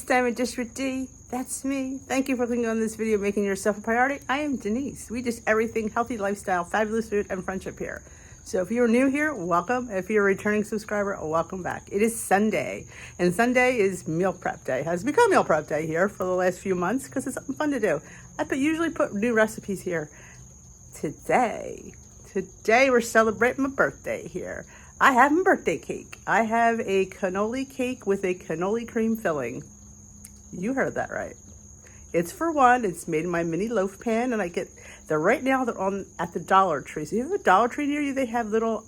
It's time to dish with D. That's me. Thank you for clicking on this video, making yourself a priority. I am Denise. We dish everything healthy lifestyle, fabulous food, and friendship here. So if you're new here, welcome. If you're a returning subscriber, welcome back. It is Sunday, and Sunday is meal prep day. Has become meal prep day here for the last few months because it's something fun to do. I usually put new recipes here. Today we're celebrating my birthday here. I have my birthday cake. I have a cannoli cake with a cannoli cream filling. You heard that right. It's for one. It's made in my mini loaf pan, and they're right now they're on at the Dollar Tree. So you have a Dollar Tree near you. They have little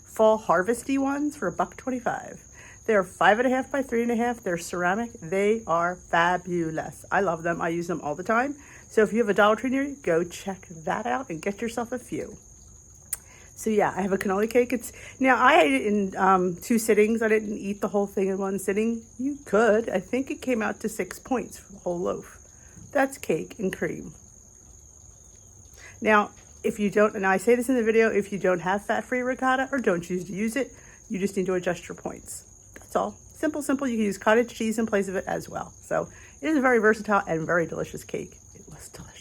fall harvesty ones for $1.25. They're 5.5 by 3.5. They're ceramic. They are fabulous. I love them. I use them all the time. So if you have a Dollar Tree near you, go check that out and get yourself a few. So yeah, I have a cannoli cake. Now I ate it in 2 sittings. I didn't eat the whole thing in one sitting. You could. I think it came out to 6 points for the whole loaf. That's cake and cream. Now, if you don't, and I say this in the video, if you don't have fat-free ricotta or don't choose to use it, you just need to adjust your points. That's all. Simple, simple. You can use cottage cheese in place of it as well. So it is a very versatile and very delicious cake. It was delicious.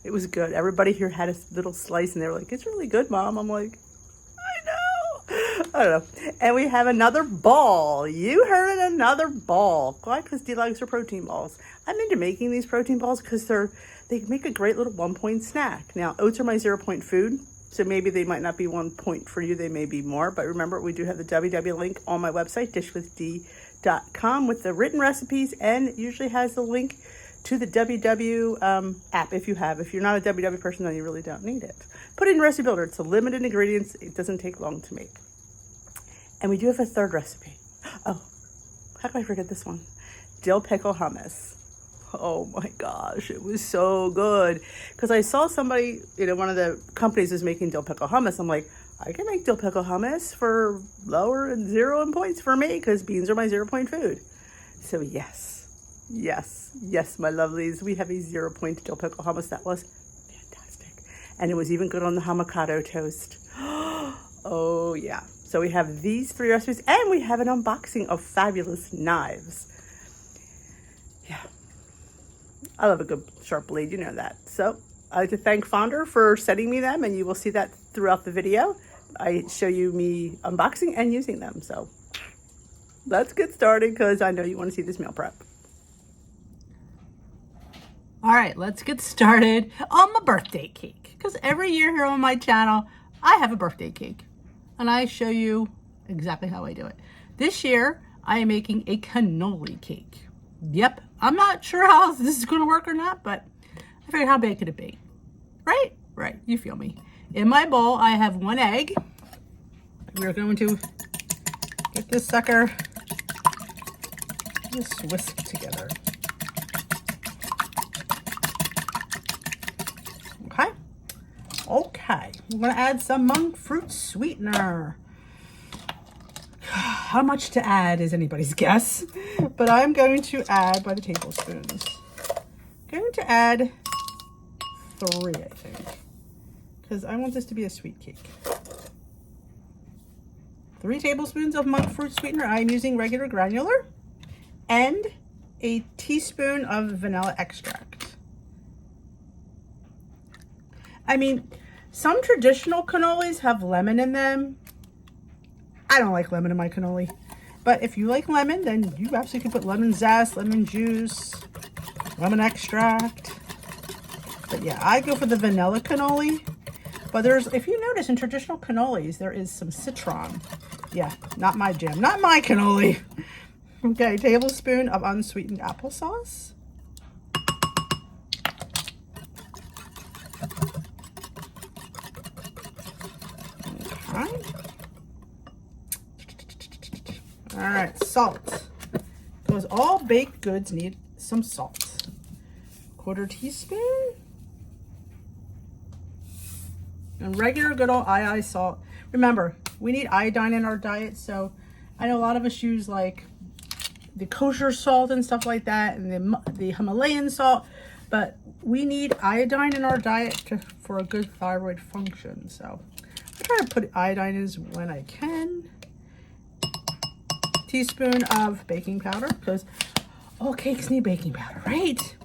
It was good. Everybody here had a little slice and they were like, it's really good, Mom. I'm like, I know. I don't know. And we have another ball. You heard it, another ball. Why? Because D likes her protein balls. I'm into making these protein balls because they make a great little 1-point snack. Now, oats are my 0-point food. So maybe they might not be 1 point for you. They may be more. But remember, we do have the www link on my website, dishwithd.com, with the written recipes, and it usually has the link to the WW app if you have. If you're not a WW person, then you really don't need it. Put it in Recipe Builder. It's a limited ingredients. It doesn't take long to make. And we do have a third recipe. Oh, how could I forget this one? Dill pickle hummus. Oh my gosh, it was so good. Because I saw somebody, one of the companies is making dill pickle hummus. I'm like, I can make dill pickle hummus for lower and 0 in points for me because beans are my 0-point food. So yes, my lovelies, we have a 0-point dill pickle hummus. That was fantastic. And it was even good on the avocado toast. Oh yeah. So we have these 3 recipes and we have an unboxing of fabulous knives. Yeah. I love a good sharp blade, you know that. So I'd like to thank Bfonder for sending me them, and you will see that throughout the video. I show you me unboxing and using them. So let's get started because I know you want to see this meal prep. All right, let's get started on my birthday cake. Because every year here on my channel, I have a birthday cake. And I show you exactly how I do it. This year, I am making a cannoli cake. Yep, I'm not sure how this is going to work or not, but I figured how big could it be? Right? Right, you feel me. In my bowl, I have 1 egg. We're going to get this sucker just whisked together. Okay, we're going to add some monk fruit sweetener. How much to add is anybody's guess, but I'm going to add by the tablespoons. I'm going to add 3, I think, because I want this to be a sweet cake. 3 tablespoons of monk fruit sweetener. I'm using regular granular, and a teaspoon of vanilla extract. I mean, some traditional cannolis have lemon in them. I don't like lemon in my cannoli. But if you like lemon, then you absolutely can put lemon zest, lemon juice, lemon extract. But yeah, I go for the vanilla cannoli. But if you notice in traditional cannolis, there is some citron. Yeah, not my jam, not my cannoli. Okay, tablespoon of unsweetened applesauce. Okay. All right, salt. Because all baked goods need some salt. 1/4 teaspoon. And regular good old aye salt. Remember, we need iodine in our diet, so I know a lot of us use like the kosher salt and stuff like that, and the Himalayan salt, but we need iodine in our diet for a good thyroid function. So I try to put iodine in when I can. Teaspoon of baking powder, because All cakes need baking powder, right?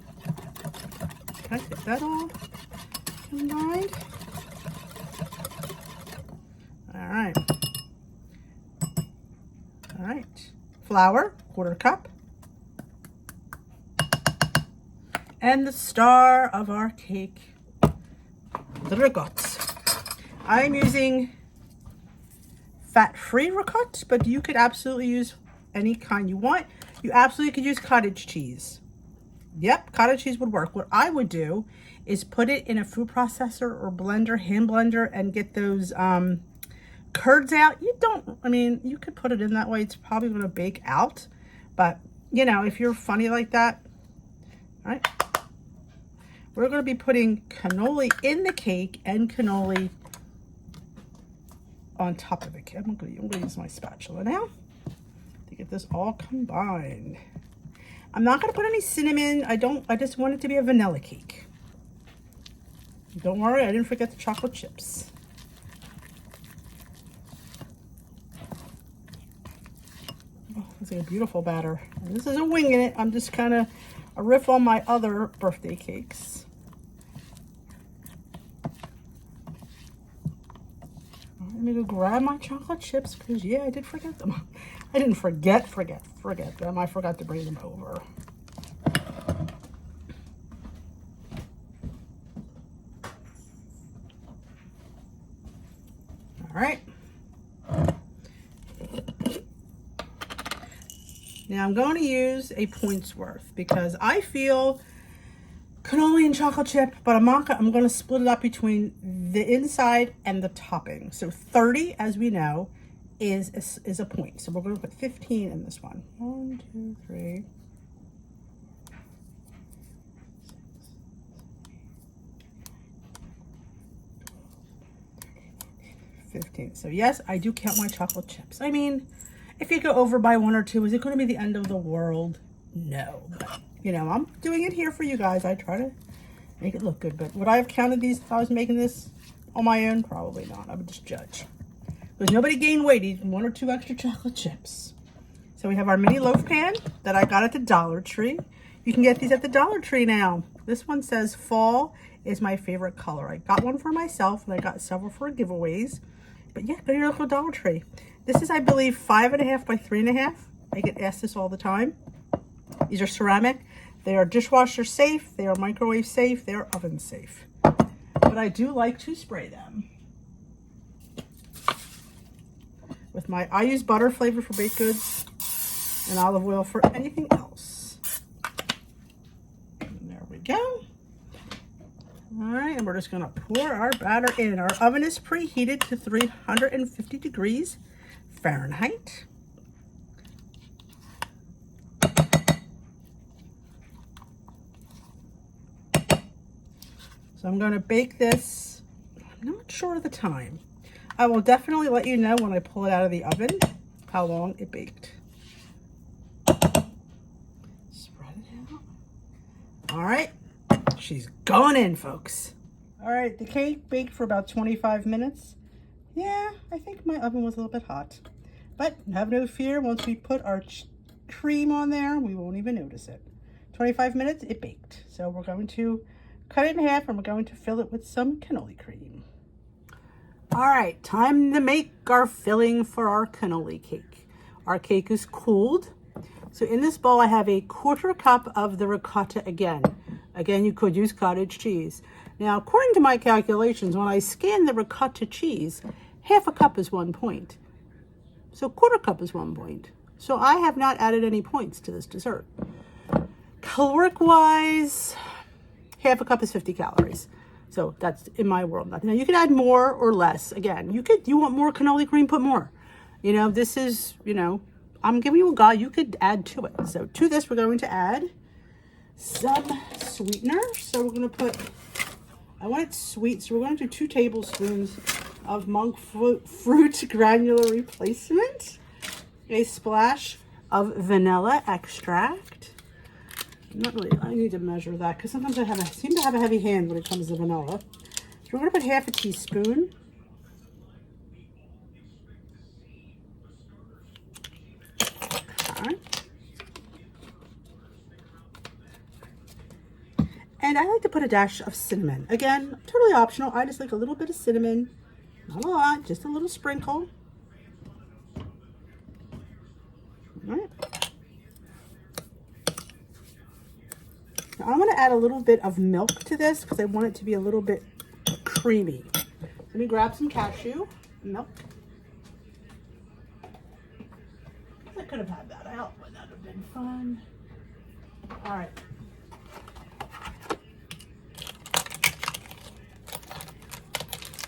Can I get that all combined? All right. All right. Flour, 1/4 cup. And the star of our cake, the ricotta. I'm using fat-free ricotta, but you could absolutely use any kind you want. You absolutely could use cottage cheese. Yep, cottage cheese would work. What I would do is put it in a food processor or blender, hand blender, and get those curds out. You could put it in that way. It's probably going to bake out. But, you know, if you're funny like that, all right, we're going to be putting cannoli in the cake and cannoli on top of the cake. I'm going to use my spatula now to get this all combined. I'm not going to put any cinnamon. I just want it to be a vanilla cake. Don't worry, I didn't forget the chocolate chips. Oh, it's like a beautiful batter. This isn't winging it. I'm just kind of a riff on my other birthday cakes. Let me go grab my chocolate chips because, yeah, I did forget them. I didn't forget them. I forgot to bring them over. All right. Now I'm going to use a points worth because I feel cannoli and chocolate chip, but I'm going to split it up between the inside and the topping. So 30, as we know, is a point. So we're going to put 15 in this one. 1, 2, 3. 15. So yes, I do count my chocolate chips. I mean, if you go over by 1 or 2, is it going to be the end of the world? No. But, you know, I'm doing it here for you guys. I try to make it look good. But would I have counted these if I was making this on my own? Probably not. I would just judge. Because nobody gained weight eating 1 or 2 extra chocolate chips. So we have our mini loaf pan that I got at the Dollar Tree. You can get these at the Dollar Tree now. This one says fall is my favorite color. I got one for myself and I got several for giveaways. But yeah, go to your local Dollar Tree. This is, I believe, 5.5 by 3.5. I get asked this all the time. These are ceramic. They are dishwasher safe. They are microwave safe. They are oven safe. But I do like to spray them with I use butter flavor for baked goods and olive oil for anything else. And there we go. All right, and we're just gonna pour our batter in. Our oven is preheated to 350 degrees Fahrenheit. So I'm gonna bake this. I'm not sure of the time. I will definitely let you know when I pull it out of the oven how long it baked. Spread it out. All right, she's going in, folks. All right, the cake baked for about 25 minutes. Yeah, I think my oven was a little bit hot. But have no fear, once we put our cream on there, we won't even notice it. 25 minutes, it baked. So we're going to cut it in half and we're going to fill it with some cannoli cream. All right, time to make our filling for our cannoli cake. Our cake is cooled. So in this bowl, I have a 1/4 cup of the ricotta again. Again, you could use cottage cheese. Now, according to my calculations, when I scan the ricotta cheese, 1/2 cup is 1 point. So 1/4 cup is 1 point. So I have not added any points to this dessert. Caloric-wise, 1/2 cup is 50 calories. So that's in my world. Now you can add more or less. Again, you want more cannoli cream, put more. You know, this is, you know, I'm giving you a guide. You could add to it. So to this, we're going to add some sweetener. So we're going to put, I want it sweet. So we're going to do 2 tablespoons of monk fruit granular replacement. A splash of vanilla extract. Not really, I need to measure that because sometimes I seem to have a heavy hand when it comes to vanilla. So we're going to put 1/2 teaspoon. Okay. And I like to put a dash of cinnamon. Again, totally optional. I just like a little bit of cinnamon. Not a lot, just a little sprinkle. All right. Now I'm going to add a little bit of milk to this because I want it to be a little bit creamy. Let me grab some cashew milk. I could have had that out, but that would have been fun. All right.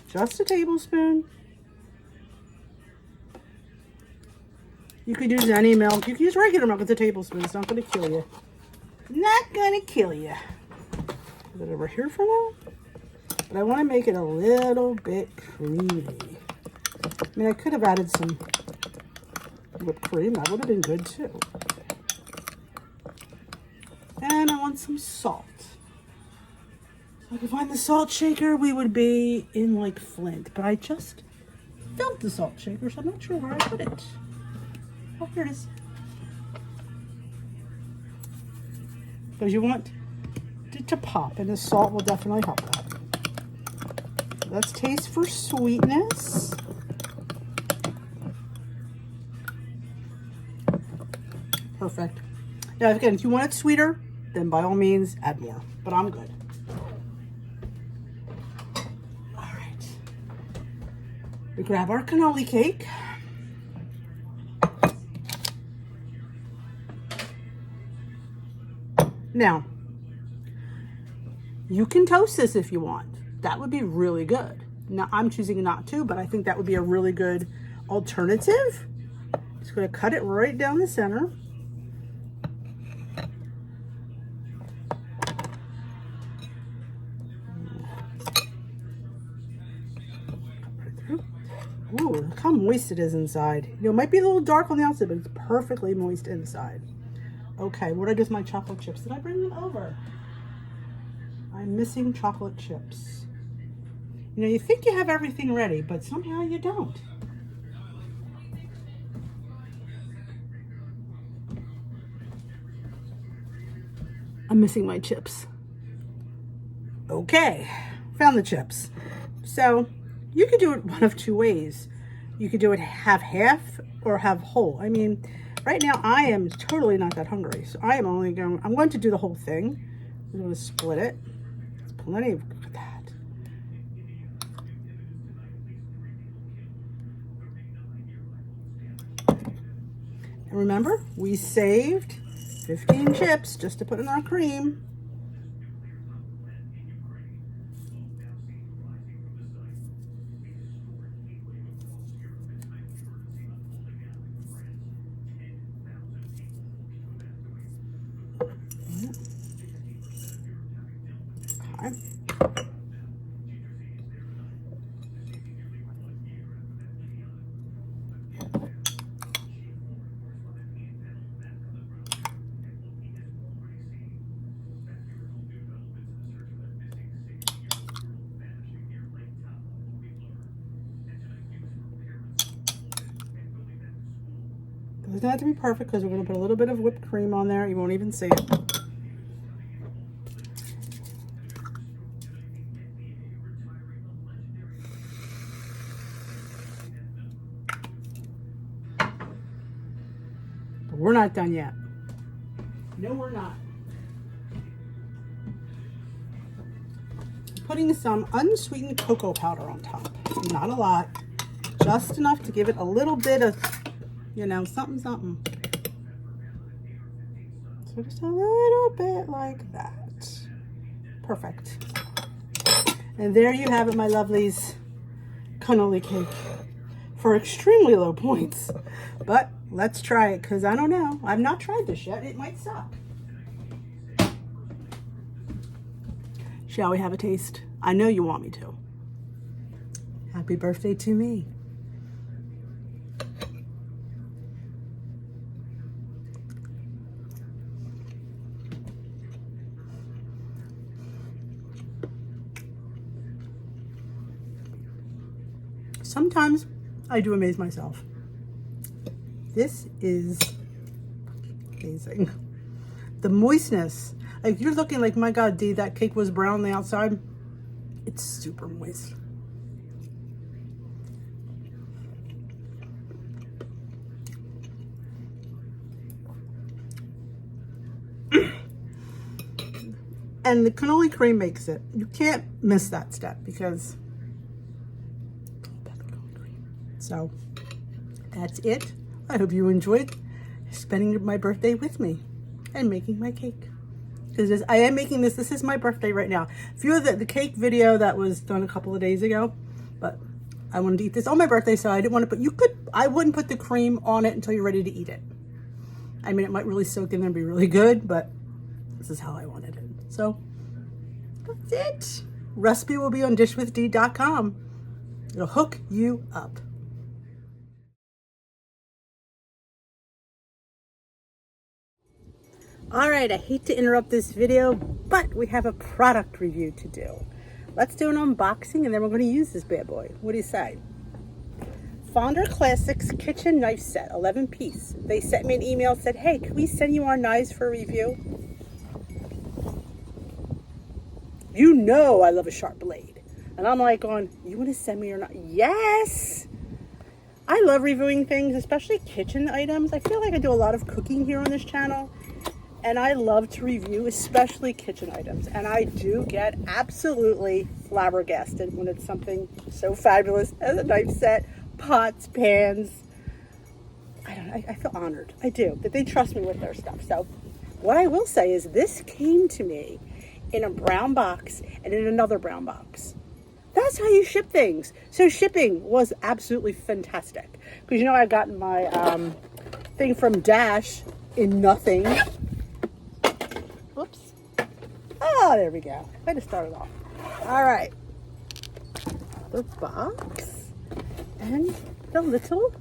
Just a tablespoon. You could use any milk. You can use regular milk. It's a tablespoon. It's not going to kill you. Not going to kill you. Put it over here for now. But I want to make it a little bit creamy. I mean, I could have added some whipped cream. That would have been good too. And I want some salt. So if I could find the salt shaker, we would be in like Flint. But I just filled the salt shaker, so I'm not sure where I put it. Oh, here it is. Because you want it to pop, and the salt will definitely help that. Let's taste for sweetness. Perfect. Now, again, if you want it sweeter, then by all means, add more. But I'm good. All right. We grab our cannoli cake. Now, you can toast this if you want. That would be really good. Now, I'm choosing not to, but I think that would be a really good alternative. Just going to cut it right down the center. Ooh, look how moist it is inside. You know, it might be a little dark on the outside, but it's perfectly moist inside. Okay, what did I do with my chocolate chips? Did I bring them over? I'm missing chocolate chips. You know, you think you have everything ready, but somehow you don't. I'm missing my chips. Okay, found the chips. So you could do it one of two ways. You could do it half or half whole. I mean, right now I am totally not that hungry, so I'm going to do the whole thing. I'm going to split it. There's plenty of that. And remember, we saved 15 chips just to put in our cream. It doesn't have to be perfect because we're going to put a little bit of whipped cream on there. You won't even see it. But we're not done yet. No, we're not. Putting some unsweetened cocoa powder on top. Not a lot. Just enough to give it a little bit of, you know, something, something. So just a little bit like that. Perfect. And there you have it, my lovelies. Cannoli cake for extremely low points. But let's try it, because I don't know. I've not tried this yet. It might suck. Shall we have a taste? I know you want me to. Happy birthday to me. Sometimes I do amaze myself. This is amazing. The moistness. Like you're looking like, my God, Dee, that cake was brown on the outside. It's super moist. And the cannoli cream makes it. You can't miss that step because so that's it. I hope you enjoyed spending my birthday with me and making my cake. Because I am making this. This is my birthday right now. A few of the cake video that was done a couple of days ago, but I wanted to eat this on my birthday, so I didn't want to put, I wouldn't put the cream on it until you're ready to eat it. I mean, it might really soak in there and be really good, but this is how I wanted it. So that's it. Recipe will be on dishwithdee.com. It'll hook you up. All right, I hate to interrupt this video, but we have a product review to do. Let's do an unboxing and then we're going to use this bad boy. What do you say? Bfonder Classics Kitchen Knife Set, 11 piece. They sent me an email, said, hey, can we send you our knives for a review? You know I love a sharp blade. And I'm like going, you want to send me your knife? Yes! I love reviewing things, especially kitchen items. I feel like I do a lot of cooking here on this channel. And I love to review, especially kitchen items. And I do get absolutely flabbergasted when it's something so fabulous as a knife set, pots, pans. I feel honored. I do, that they trust me with their stuff. So what I will say is this came to me in a brown box and in another brown box. That's how you ship things. So shipping was absolutely fantastic. Because you know I've gotten my thing from Dash in nothing. Whoops. Oh, there we go. Way to start it off. All right. The box and the little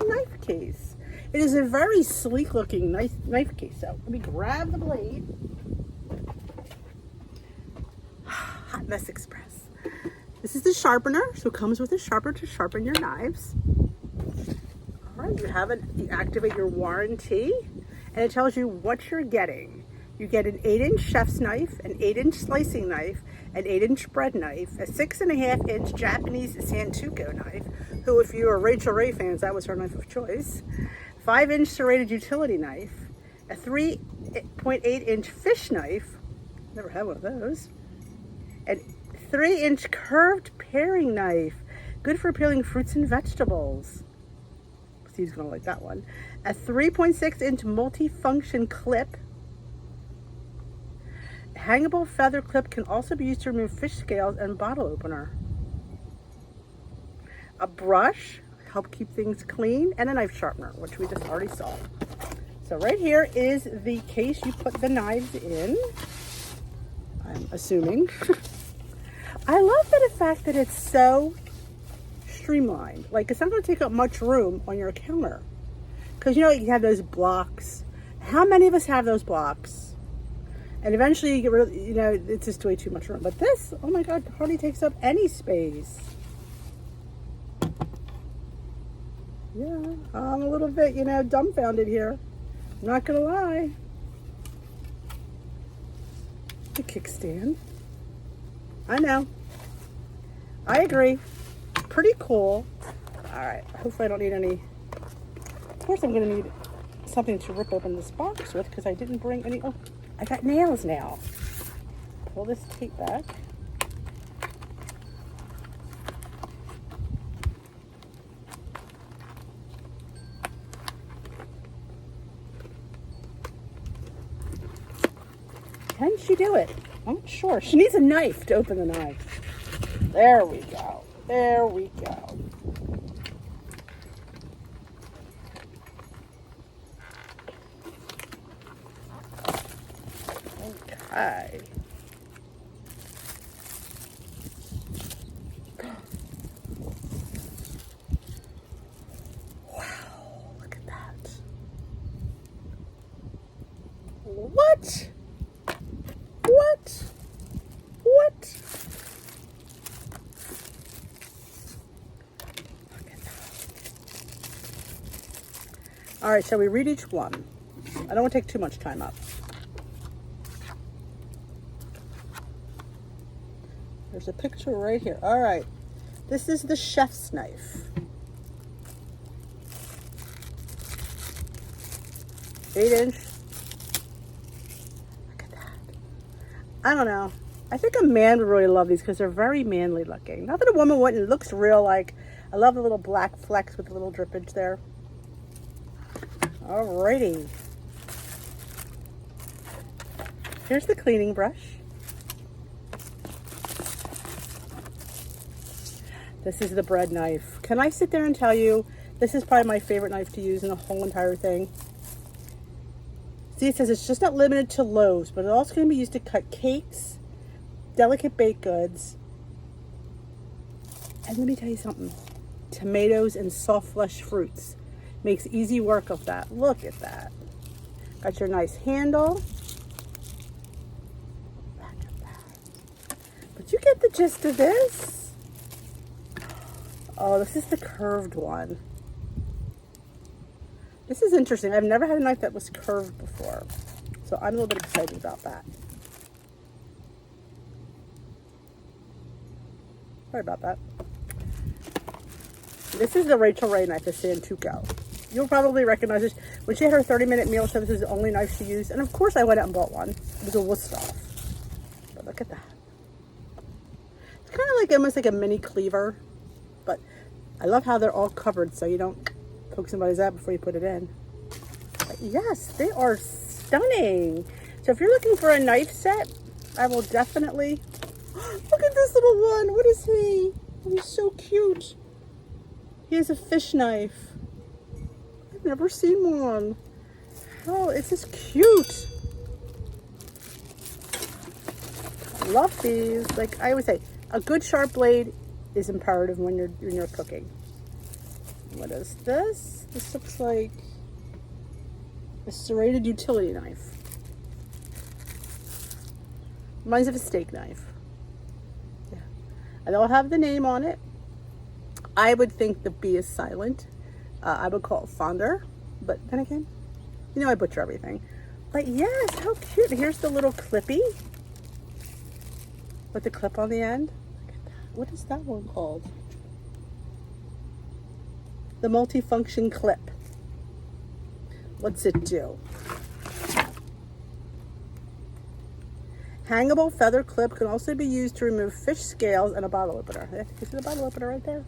knife case. It is a very sleek looking knife case. So let me grab the blade. Hot Mess Express. This is the sharpener. So it comes with a sharpener to sharpen your knives. All right, you activate your warranty and it tells you what you're getting. You get an 8-inch chef's knife, an 8-inch slicing knife, an 8-inch bread knife, a 6.5-inch Japanese Santoku knife, who, if you are Rachel Ray fans, that was her knife of choice, 5-inch serrated utility knife, a 3.8-inch fish knife, never had one of those, a 3-inch curved paring knife, good for peeling fruits and vegetables. Steve's gonna like that one. A 3.6-inch multi-function clip. Hangable feather clip can also be used to remove fish scales and bottle opener. A brush, help keep things clean, and a knife sharpener, which we just already saw. So right here is the case you put the knives in, I'm assuming. I love the fact that it's so streamlined. Like, it's not going to take up much room on your counter. Because, you know, you have those blocks. How many of us have those blocks? And eventually you get rid of, you know, it's just way too much room. But this, oh my God, hardly takes up any space. Yeah, I'm a little bit, you know, dumbfounded here. I'm not gonna lie. The kickstand. I know. I agree. Pretty cool. All right, hopefully I don't need any. Of course I'm gonna need something to rip open this box with because I didn't bring any. Oh, I got nails now. Pull this tape back. Can she do it? I'm not sure. She needs a knife to open the knife. There we go. There we go. Okay. Wow, look at that. What? What? What? Look at that. All right, shall we read each one? I don't want to take too much time up. There's a picture right here. All right. This is the chef's knife. 8-inch. Look at that. I don't know. I think a man would really love these because they're very manly looking. Not that a woman wouldn't. It looks real like, I love the little black flecks with the little drippage there. Alrighty. Here's the cleaning brush. This is the bread knife. Can I sit there and tell you, this is probably my favorite knife to use in the whole entire thing. See, it says it's just not limited to loaves, but it's also going to be used to cut cakes, delicate baked goods. And let me tell you something. Tomatoes and soft flesh fruits. Makes easy work of that. Look at that. Got your nice handle. Back of that. But you get the gist of this. Oh, this is the curved one. This is interesting. I've never had a knife that was curved before. So I'm a little bit excited about that. Sorry about that. This is the Rachel Ray knife, the Santuco. You'll probably recognize this. When she had her 30-minute meal, so this is the only knife she used. And of course I went out and bought one. It was a Wusthof. But look at that. It's kind of like almost like a mini cleaver. But I love how they're all covered so you don't poke somebody's eye before you put it in. But yes, they are stunning. So if you're looking for a knife set, I will definitely... Look at this little one. What is he? Oh, he's so cute. He has a fish knife. I've never seen one. Oh, it's just cute. I love these. Like I always say, a good sharp blade is imperative when you're cooking. What is this? This looks like a serrated utility knife. Reminds of a steak knife. Yeah. I don't have the name on it. I would think the B is silent. I would call it Bfonder, but then again, you know I butcher everything. But yes, how cute. Here's the little clippy with the clip on the end. Look at that. What is that one called? The multifunction clip. What's it do? Hangable feather clip can also be used to remove fish scales and a bottle opener. You see the bottle opener right there?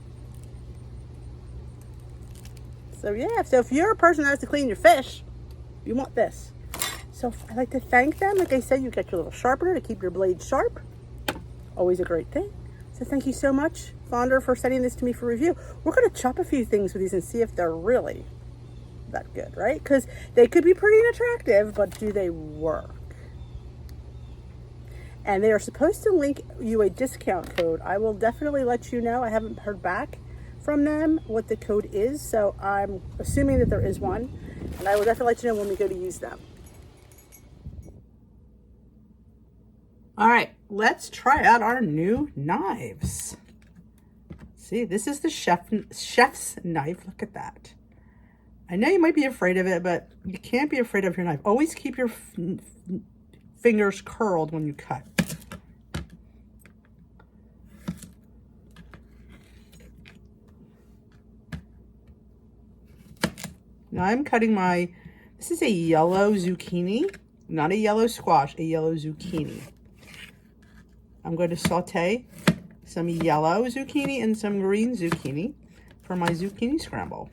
So yeah, so if you're a person that has to clean your fish, you want this. So I'd like to thank them. Like I said, you get your little sharpener to keep your blade sharp. Always a great thing. So thank you so much, Bfonder, for sending this to me for review. We're going to chop a few things with these and see if they're really that good, right? Because they could be pretty unattractive, but do they work? And they are supposed to link you a discount code. I will definitely let you know. I haven't heard back from them what the code is, so I'm assuming that there is one, and I will definitely let you know when we go to use them. All right, let's try out our new knives. See, this is the chef's knife. Look at that. I know you might be afraid of it, but you can't be afraid of your knife. Always keep your fingers curled when you cut. Now I'm cutting this is a yellow zucchini, not a yellow squash, a yellow zucchini. I'm going to saute some yellow zucchini and some green zucchini for my zucchini scramble.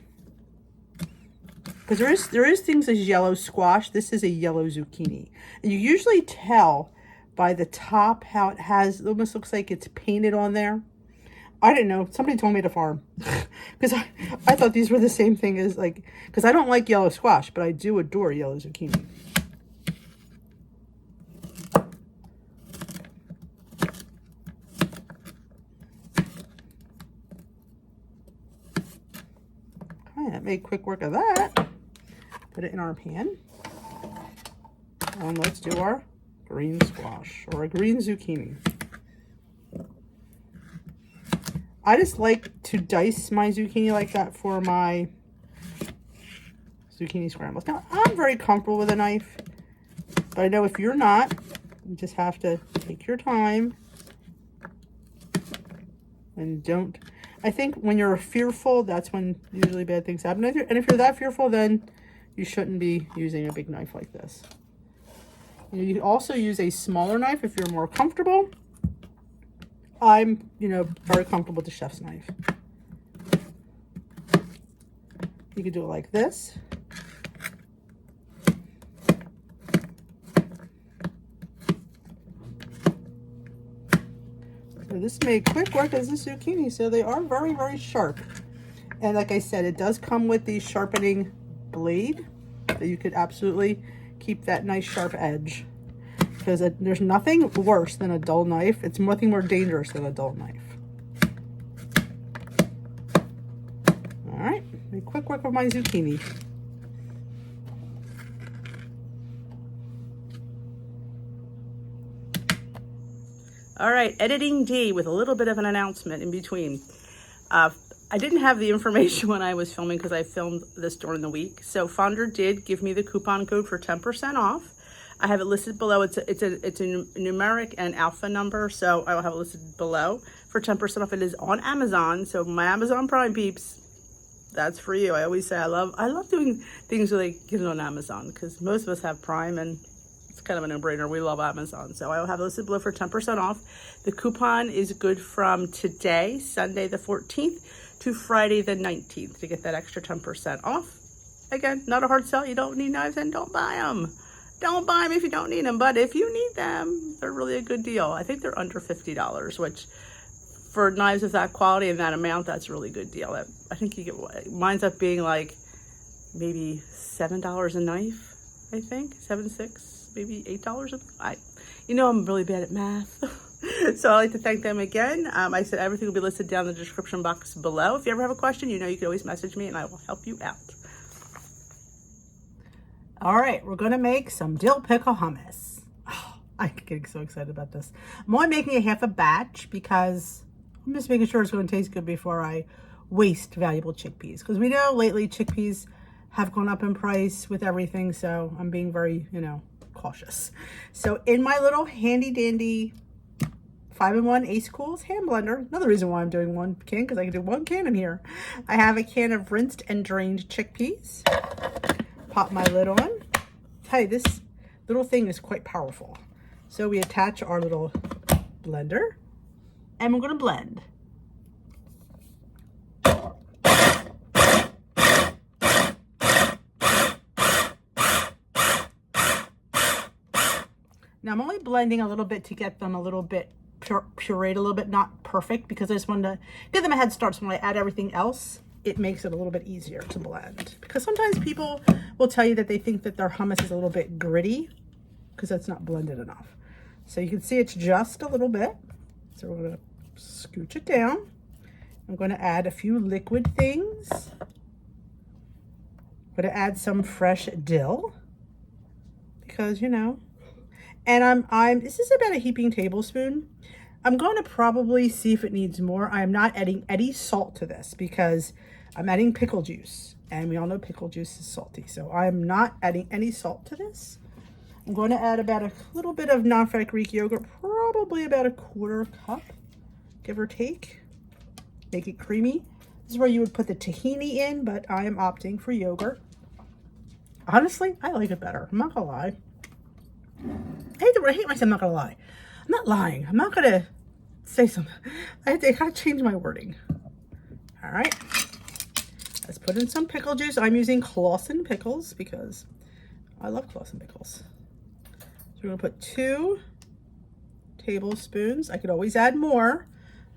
Because there is things as yellow squash. This is a yellow zucchini. And you usually tell by the top how it almost looks like it's painted on there. I didn't know. Somebody told me to farm. Because I thought these were the same thing as because I don't like yellow squash, but I do adore yellow zucchini. Okay, that made quick work of that. Put it in our pan. And let's do our green squash or a green zucchini. I just like to dice my zucchini like that for my zucchini scrambles. Now, I'm very comfortable with a knife, but I know if you're not, you just have to take your time And don't, I think when you're fearful, that's when usually bad things happen. And if you're that fearful, then you shouldn't be using a big knife like this. You can also use a smaller knife if you're more comfortable. I'm, very comfortable with the chef's knife. You can do it like this. So this made quick work as a zucchini, so they are very, very sharp. And like I said, it does come with the sharpening blade, so you could absolutely keep that nice sharp edge. Because there's nothing worse than a dull knife. It's nothing more dangerous than a dull knife. All right, make quick work with my zucchini. All right, editing D with a little bit of an announcement in between. I didn't have the information when I was filming because I filmed this during the week. So Bfonder did give me the coupon code for 10% off. I have it listed below. It's a numeric and alpha number, so I will have it listed below for 10% off. It is on Amazon, so my Amazon Prime peeps, that's for you. I always say I love doing things where they get it on Amazon because most of us have Prime and it's kind of a no-brainer. We love Amazon, so I will have it listed below for 10% off. The coupon is good from today, Sunday the 14th, to Friday the 19th to get that extra 10% off. Again, not a hard sell. You don't need knives and don't buy them. Don't buy them if you don't need them, but if you need them, they're really a good deal. I think they're under $50, which for knives of that quality and that amount, that's a really good deal. I think you get, mine's up being like maybe $7 a knife, I think, $7, maybe $8 I'm really bad at math. So I'd like to thank them again. I said everything will be listed down in the description box below. If you ever have a question, you can always message me and I will help you out. All right, we're gonna make some dill pickle hummus. Oh, I'm getting so excited about this. I'm only making a half a batch because I'm just making sure it's gonna taste good before I waste valuable chickpeas. Because we know lately chickpeas have gone up in price with everything, so I'm being very, cautious. So in my little handy dandy 5-in-1 Ace Cools hand blender, another reason why I'm doing one can, because I can do one can in here. I have a can of rinsed and drained chickpeas. Pop my lid on. Hey, this little thing is quite powerful. So we attach our little blender and we're gonna blend. Now I'm only blending a little bit to get them a little bit pureed, a little bit not perfect, because I just wanted to give them a head start. So when I add everything else, it makes it a little bit easier to blend. Because sometimes people will tell you that they think that their hummus is a little bit gritty because it's not blended enough. So you can see it's just a little bit. So we're gonna scooch it down. I'm gonna add a few liquid things. I'm gonna add some fresh dill because, and this is about a heaping tablespoon. I'm going to probably see if it needs more. I am not adding any salt to this because I'm adding pickle juice, and we all know pickle juice is salty. So I'm not adding any salt to this. I'm going to add about a little bit of non-fat Greek yogurt, probably about a 1/4 cup, give or take. Make it creamy. This is where you would put the tahini in, but I am opting for yogurt. Honestly, I like it better. I'm not gonna lie. I hate myself, I'm not gonna lie. I'm not lying. I'm not gonna say something. I gotta change my wording. All right. Let's put in some pickle juice. I'm using Clausen pickles because I love Clausen pickles. So we're gonna put 2 tablespoons. I could always add more.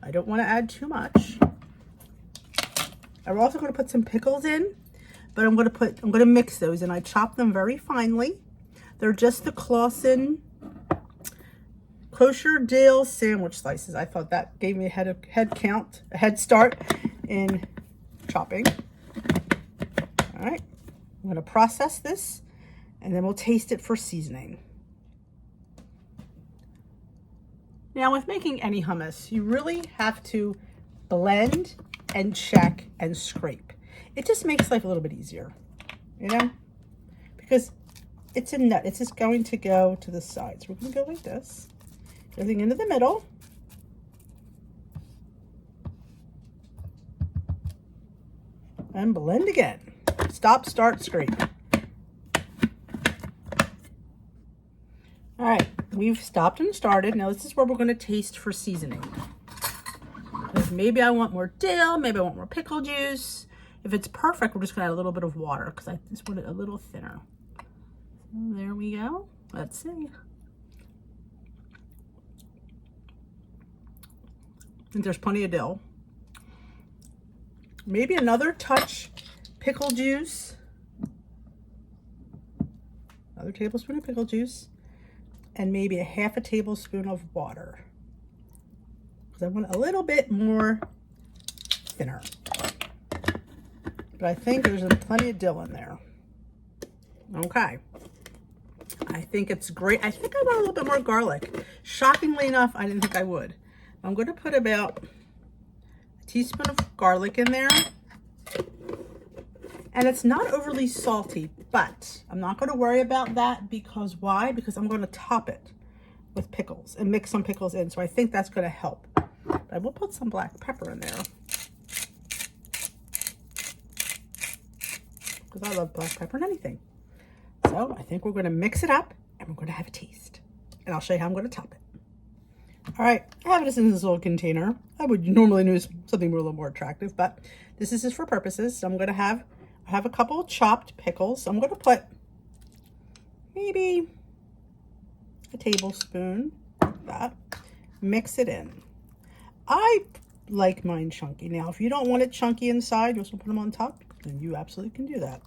I don't want to add too much. I'm also gonna put some pickles in, but I'm gonna mix those, and I chop them very finely. They're just the Clausen kosher dill sandwich slices. I thought that gave me a head start in chopping. All right, I'm gonna process this and then we'll taste it for seasoning. Now with making any hummus, you really have to blend and check and scrape. It just makes life a little bit easier, because it's a nut. It's just going to go to the sides. We're gonna go like this. Everything into the middle. and blend again. Stop, start, scrape. All right, we've stopped and started. Now this is where we're going to taste for seasoning. Because maybe I want more dill, maybe I want more pickle juice. If it's perfect, we're just going to add a little bit of water because I just want it a little thinner. So there we go. Let's see. And there's plenty of dill. Maybe another touch pickle juice. Another tablespoon of pickle juice. And maybe a half a tablespoon of water. Because I want a little bit more thinner. But I think there's plenty of dill in there. Okay. I think it's great. I think I want a little bit more garlic. Shockingly enough, I didn't think I would. I'm going to put about a teaspoon of garlic in there. And it's not overly salty, but I'm not going to worry about that because why? Because I'm going to top it with pickles and mix some pickles in. So I think that's going to help. But I will put some black pepper in there. Because I love black pepper in anything. So I think we're going to mix it up and we're going to have a taste. And I'll show you how I'm going to top it. All right, I have this in this little container. I would normally use something a little more attractive, but this is just for purposes. So I'm going to have a couple chopped pickles. So I'm going to put maybe a tablespoon like that. Mix it in. I like mine chunky. Now, if you don't want it chunky inside, you also put them on top, then you absolutely can do that.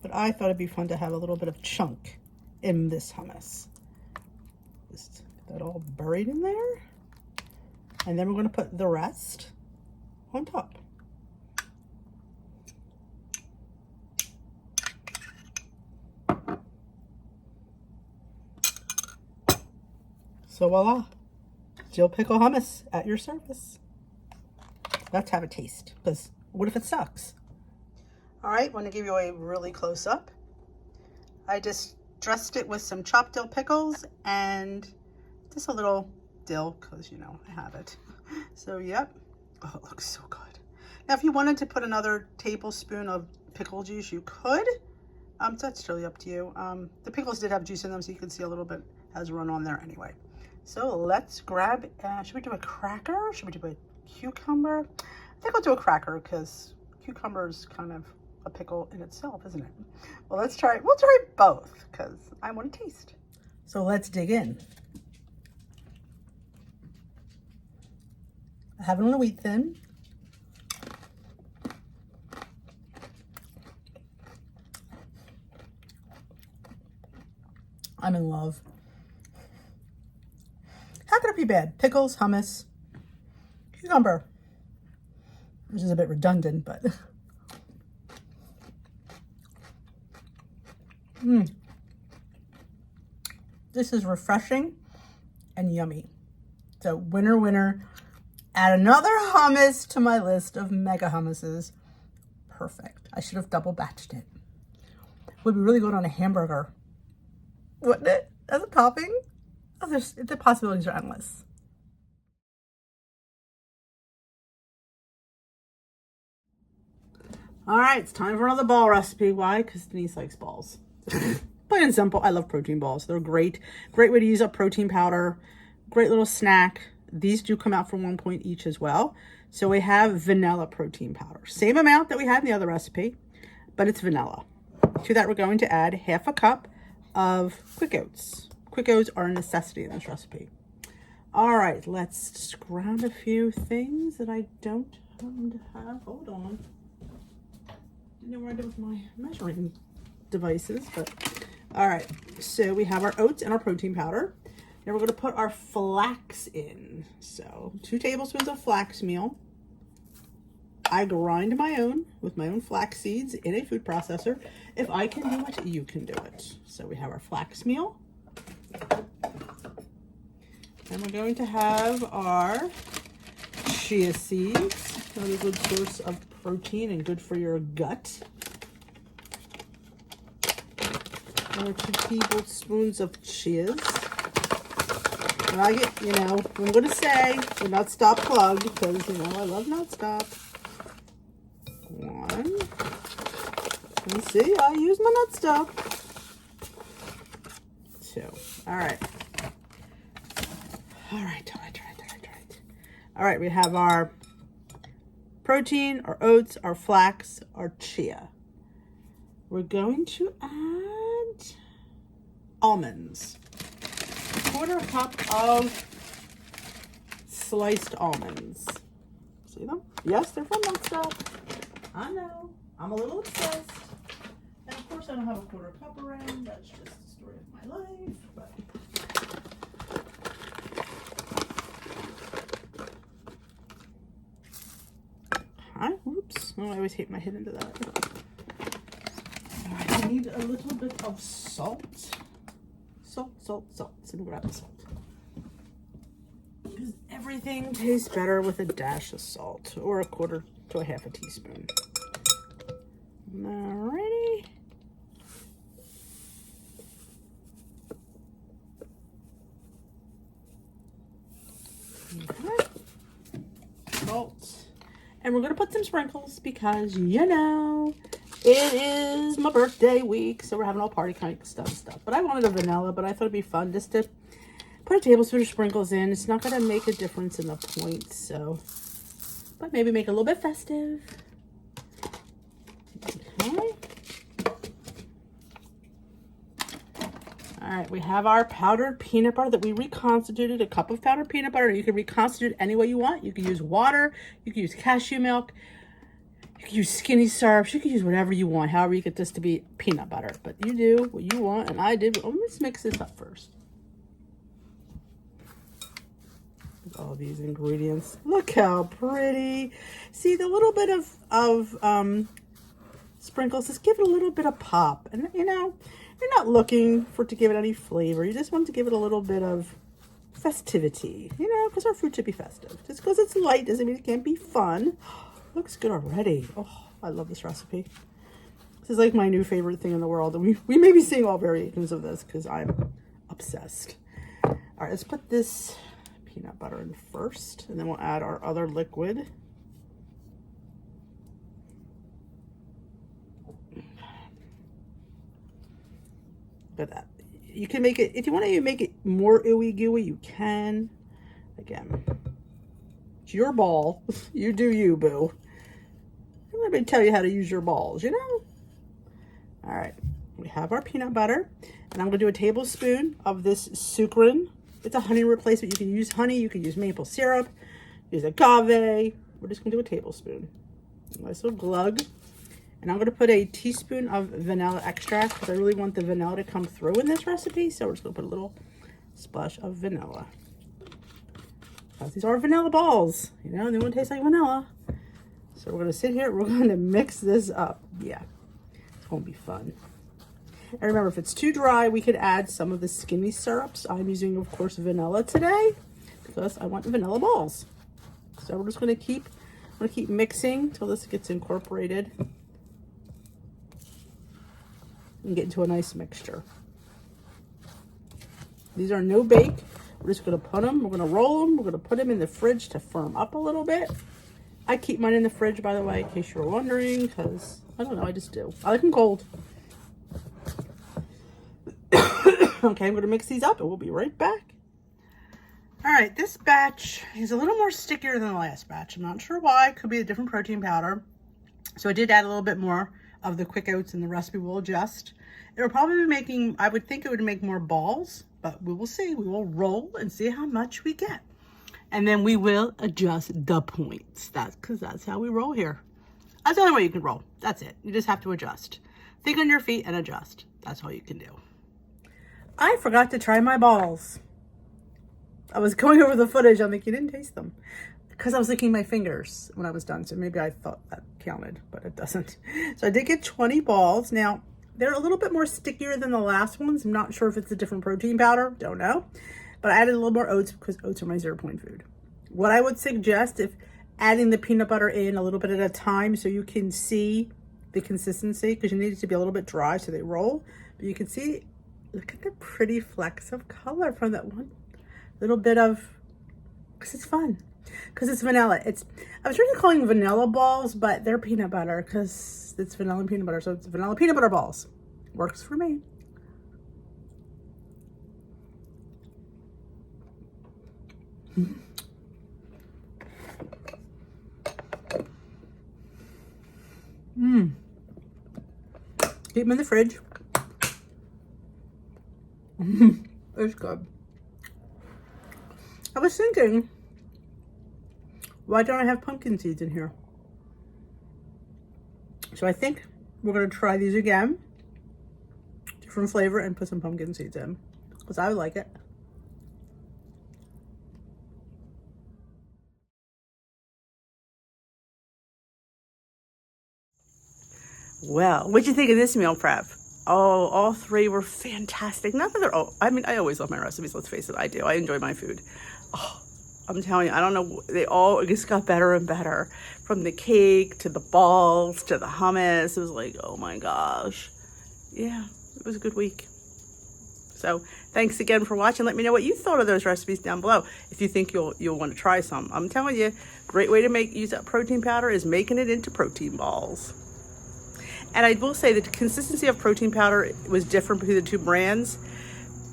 But I thought it'd be fun to have a little bit of chunk in this hummus. Just get that all buried in there. And then we're going to put the rest on top. So voila, dill pickle hummus at your service. Let's have a taste, because what if it sucks? All right, want to give you a really close up. I just dressed it with some chopped dill pickles and just a little dill, because you know I have it. So yep, oh, it looks so good. Now if you wanted to put another tablespoon of pickle juice, you could. That's totally up to you. The pickles did have juice in them, so you can see a little bit has run on there anyway. So let's grab, should we do a cracker? Should we do a cucumber? I think I'll do a cracker because cucumber is kind of a pickle in itself, isn't it? Well, we'll try both because I want to taste. So let's dig in. I have it on a wheat thin. I'm in love. How could it be bad? Pickles, hummus, cucumber, which is a bit redundant, but this is refreshing and yummy. So winner, winner. Add another hummus to my list of mega hummuses. Perfect. I should have double batched it. Would be really good on a hamburger, wouldn't it? As a topping? Oh, the possibilities are endless. All right, it's time for another ball recipe. Why? Because Denise likes balls. Plain and simple. I love protein balls. They're great. Great way to use up protein powder. Great little snack. These do come out for 1 point each as well. So we have vanilla protein powder. Same amount that we had in the other recipe, but it's vanilla. To that, we're going to add half a cup of quick oats. Quick oats are a necessity in this recipe. All right, let's just grab a few things that I don't have. Hold on. Didn't know where I did with my measuring devices, but all right. So we have our oats and our protein powder. Now we're going to put our flax in. So 2 tablespoons of flax meal. I grind my own with my own flax seeds in a food processor. If I can do it, you can do it. So we have our flax meal. And we're going to have our chia seeds, another good source of protein and good for your gut. Another 2 tablespoons of chias. And I get, I'm going to say, do not stop plug, because, I love not stop. 1. And see, I use my nut stuff. 2. All right. All right. All right, we have our protein, our oats, our flax, our chia. We're going to add almonds. 1/4 cup of sliced almonds. See them? Yes, they're from Nut Stuff. I know. I'm a little obsessed. And of course I don't have a 1/4 cup around. That's just the story of my life. But oops. Oh, I always hate my head into that. All right, I need a little bit of salt. Salt. So we'll grab the salt. Because everything tastes better with a dash of salt, or 1/4 to 1/2 teaspoon. Alrighty. Okay. Salt. And we're going to put some sprinkles because, you know, it is my birthday week, so we're having all party kind of stuff. But I wanted a vanilla, but I thought it'd be fun just to put a tablespoon of sprinkles in. It's not going to make a difference in the points, so, but maybe make it a little bit festive. Okay. All right, we have our powdered peanut butter that we reconstituted, a cup of powdered peanut butter. You can reconstitute any way you want. You can use water, you can use cashew milk, you can use skinny syrups, you can use whatever you want, however you get this to be peanut butter. But you do what you want, and I did. Let's mix this up first. With all these ingredients. Look how pretty. See, the little bit of sprinkles, just give it a little bit of pop. And, you know, you're not looking for it to give it any flavor. You just want to give it a little bit of festivity, you know, because our food should be festive. Just because it's light doesn't mean it can't be fun. Looks good already. Oh, I love this recipe. This is like my new favorite thing in the world. And we may be seeing all variations of this because I'm obsessed. All right, let's put this peanut butter in first, and then we'll add our other liquid. Look at that. You can make it, if you want to make it more ooey gooey, you can. Again, it's your ball. You do you, boo. Let me tell you how to use your balls, you know? All right, we have our peanut butter, and I'm going to do a tablespoon of this sucrin. It's a honey replacement. You can use honey, you can use maple syrup, use agave. We're just going to do a tablespoon. Nice little glug. And I'm going to put a teaspoon of vanilla extract because I really want the vanilla to come through in this recipe. So we're just going to put a little splash of vanilla. Because these are vanilla balls, you know, they want to taste like vanilla. So we're going to sit here, we're going to mix this up. Yeah, it's going to be fun. And remember, if it's too dry, we could add some of the skinny syrups. I'm using, of course, vanilla today because I want vanilla balls. So we're just going to keep mixing until this gets incorporated and get into a nice mixture. These are no bake. We're just going to put them, we're going to roll them, we're going to put them in the fridge to firm up a little bit. I keep mine in the fridge, by the way, in case you're wondering, because I don't know, I just do. I like them cold. Okay, I'm going to mix these up and we'll be right back. All right, this batch is a little more stickier than the last batch. I'm not sure why. It could be a different protein powder. So I did add a little bit more of the quick oats in the recipe. We'll adjust. It will probably be making, I would think it would make more balls, but we will see. We will roll and see how much we get. And then we will adjust the points. Because that's how we roll here. That's the only way you can roll. That's it. You just have to adjust. Think on your feet and adjust. That's all you can do. I forgot to try my balls. I was going over the footage. I'm like, you didn't taste them. Because I was licking my fingers when I was done. So maybe I thought that counted, but it doesn't. So I did get 20 balls. Now, they're a little bit more stickier than the last ones. I'm not sure if it's a different protein powder. Don't know. But I added a little more oats because oats are my 0-point food. What I would suggest, if adding the peanut butter in a little bit at a time so you can see the consistency, because you need it to be a little bit dry so they roll. But you can see, look at the pretty flecks of color from that one little bit of, because it's fun. because it's vanilla. I was trying to call them vanilla balls, but they're peanut butter because it's vanilla and peanut butter. So it's vanilla peanut butter balls. Works for me. Keep them in the fridge. It's good. I was thinking, why don't I have pumpkin seeds in here? So I think we're going to try these again. Different flavor, and put some pumpkin seeds in. Because I would like it. Well, what'd you think of this meal prep? Oh, all three were fantastic. Not that they're all, I mean, I always love my recipes, let's face it, I do. I enjoy my food. Oh, I'm telling you, I don't know, they all just got better and better. From the cake, to the balls, to the hummus. It was like, oh my gosh. Yeah, it was a good week. So thanks again for watching. Let me know what you thought of those recipes down below. If you think you'll want to try some. I'm telling you, great way to use that protein powder is making it into protein balls. And I will say that the consistency of protein powder was different between the two brands.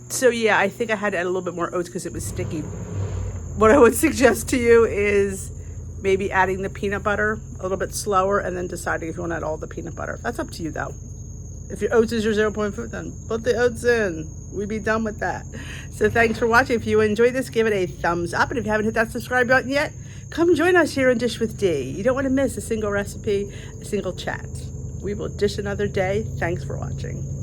So yeah, I think I had to add a little bit more oats because it was sticky. What I would suggest to you is maybe adding the peanut butter a little bit slower and then deciding if you want to add all the peanut butter. That's up to you though. If your oats is your 0.4, then put the oats in. We'd be done with that. So thanks for watching. If you enjoyed this, give it a thumbs up. And if you haven't hit that subscribe button yet, come join us here on Dish with D. You don't want to miss a single recipe, a single chat. We will dish another day. Thanks for watching.